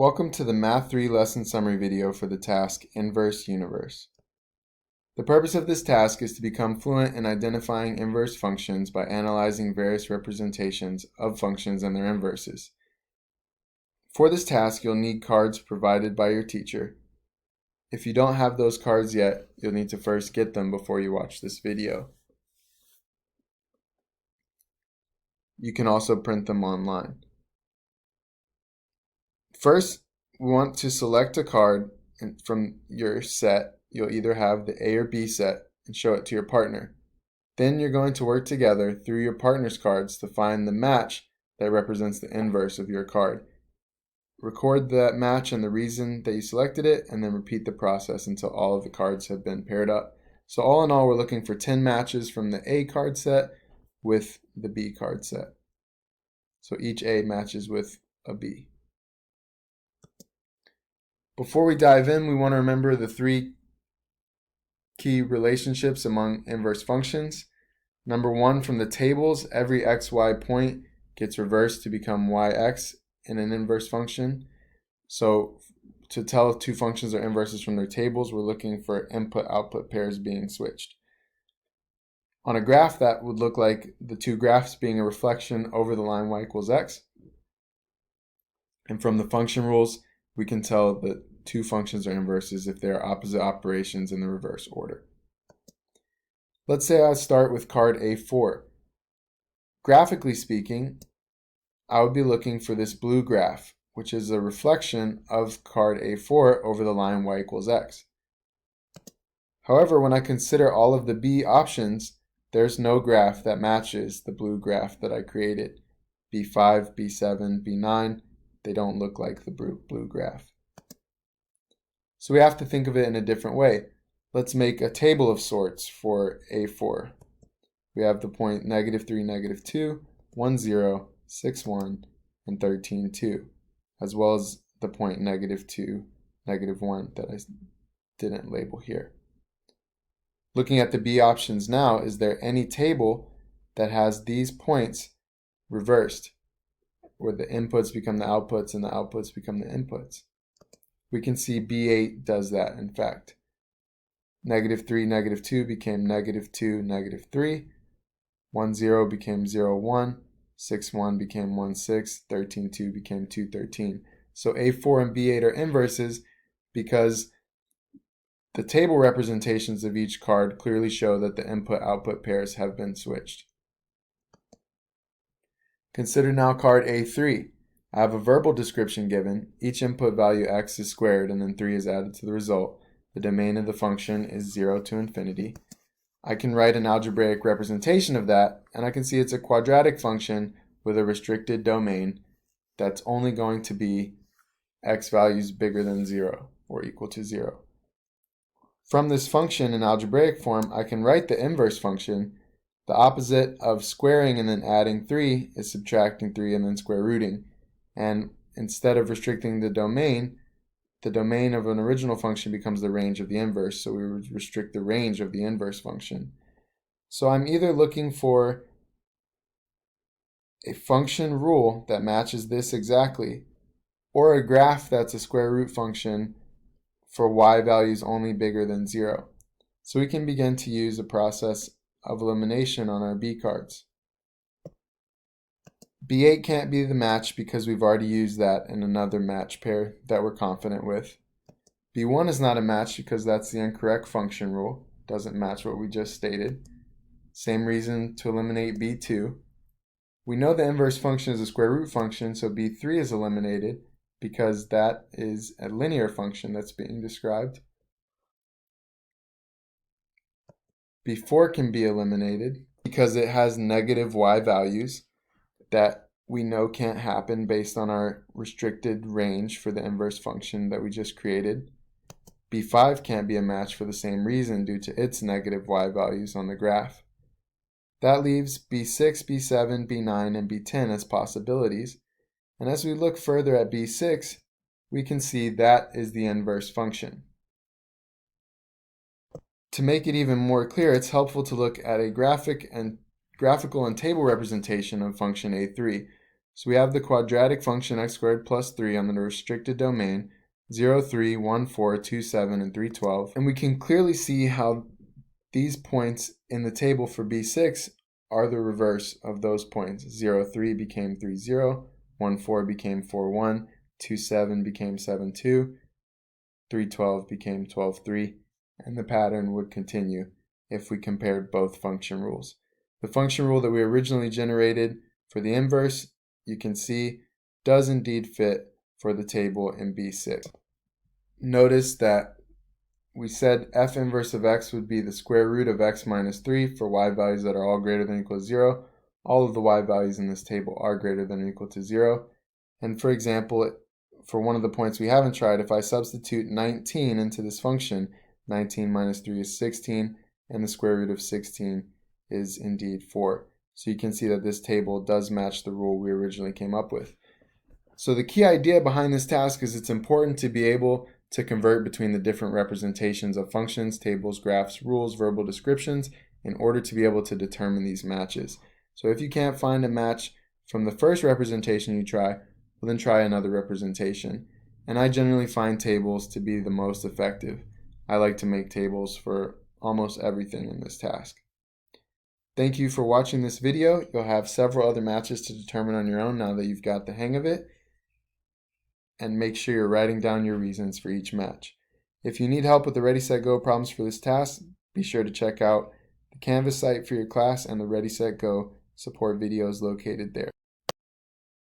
Welcome to the Math 3 lesson summary video for the task Inverse Universe. The purpose of this task is to become fluent in identifying inverse functions by analyzing various representations of functions and their inverses. For this task, you'll need cards provided by your teacher. If you don't have those cards yet, you'll need to first get them before you watch this video. You can also print them online. First, we want to select a card from your set. You'll either have the A or B set and show it to your partner. Then you're going to work together through your partner's cards to find the match that represents the inverse of your card. Record that match and the reason that you selected it, and then repeat the process until all of the cards have been paired up. So all in all, we're looking for 10 matches from the A card set with the B card set. So each A matches with a B. Before we dive in, we want to remember the three key relationships among inverse functions. Number one, from the tables, every xy point gets reversed to become yx in an inverse function. So to tell if two functions are inverses from their tables, we're looking for input-output pairs being switched. On a graph, that would look like the two graphs being a reflection over the line y equals x. And from the function rules, we can tell that two functions are inverses if they are opposite operations in the reverse order. Let's say I start with card A4. Graphically speaking, I would be looking for this blue graph, which is a reflection of card A4 over the line y equals x. However, when I consider all of the B options, there's no graph that matches the blue graph that I created. B5, B7, B9, they don't look like the blue graph. So we have to think of it in a different way. Let's make a table of sorts for A4. We have the point -3, -2, 1, 0, 6, 1, and 13, 2, as well as the point -2, -1 that I didn't label here. Looking at the B options now, is there any table that has these points reversed, where the inputs become the outputs and the outputs become the inputs? We can see B8 does that, in fact. -3, -2 became -2, -3. 1, 0 became 0, 1. 6, 1 became 1, 6. 13, 2 became 2, 13. So A4 and B8 are inverses because the table representations of each card clearly show that the input-output pairs have been switched. Consider now card A3. I have a verbal description given. Each input value x is squared and then 3 is added to the result. The domain of the function is 0 to infinity. I can write an algebraic representation of that, and I can see it's a quadratic function with a restricted domain that's only going to be x values bigger than 0 or equal to 0. From this function in algebraic form, I can write the inverse function. The opposite of squaring and then adding 3 is subtracting 3 and then square rooting. And instead of restricting the domain of an original function becomes the range of the inverse, so we would restrict the range of the inverse function. So I'm either looking for a function rule that matches this exactly, or a graph that's a square root function for y values only bigger than 0. So we can begin to use a process of elimination on our B cards. B8 can't be the match because we've already used that in another match pair that we're confident with. B1 is not a match because that's the incorrect function rule. Doesn't match what we just stated. Same reason to eliminate B2. We know the inverse function is a square root function, so B3 is eliminated because that is a linear function that's being described. B4 can be eliminated because it has negative y values that we know can't happen based on our restricted range for the inverse function that we just created. B5 can't be a match for the same reason due to its negative y values on the graph. That leaves B6, B7, B9, and B10 as possibilities. And as we look further at B6, we can see that is the inverse function. To make it even more clear, it's helpful to look at a graphical and table representation of function A3. So we have the quadratic function x squared plus 3 on the restricted domain, 0, 3, 1, 4, 2, 7, and 3, 12. And we can clearly see how these points in the table for B6 are the reverse of those points. 0, 3 became 3, 0, 1, 4 became 4, 1, 2, 7 became 7, 2, 3, 12 became 12, 3, and the pattern would continue if we compared both function rules. The function rule that we originally generated for the inverse, you can see, does indeed fit for the table in B6. Notice that we said f inverse of x would be the square root of x minus 3 for y values that are all greater than or equal to 0. All of the y values in this table are greater than or equal to 0. And for example, for one of the points we haven't tried, if I substitute 19 into this function, 19 minus 3 is 16, and the square root of 16 is indeed 4. So you can see that this table does match the rule we originally came up with. So the key idea behind this task is it's important to be able to convert between the different representations of functions, tables, graphs, rules, verbal descriptions in order to be able to determine these matches. So if you can't find a match from the first representation you try, well then try another representation. And I generally find tables to be the most effective. I like to make tables for almost everything in this task. Thank you for watching this video. You'll have several other matches to determine on your own now that you've got the hang of it. And make sure you're writing down your reasons for each match. If you need help with the Ready, Set, Go problems for this task, be sure to check out the Canvas site for your class and the Ready, Set, Go support videos located there.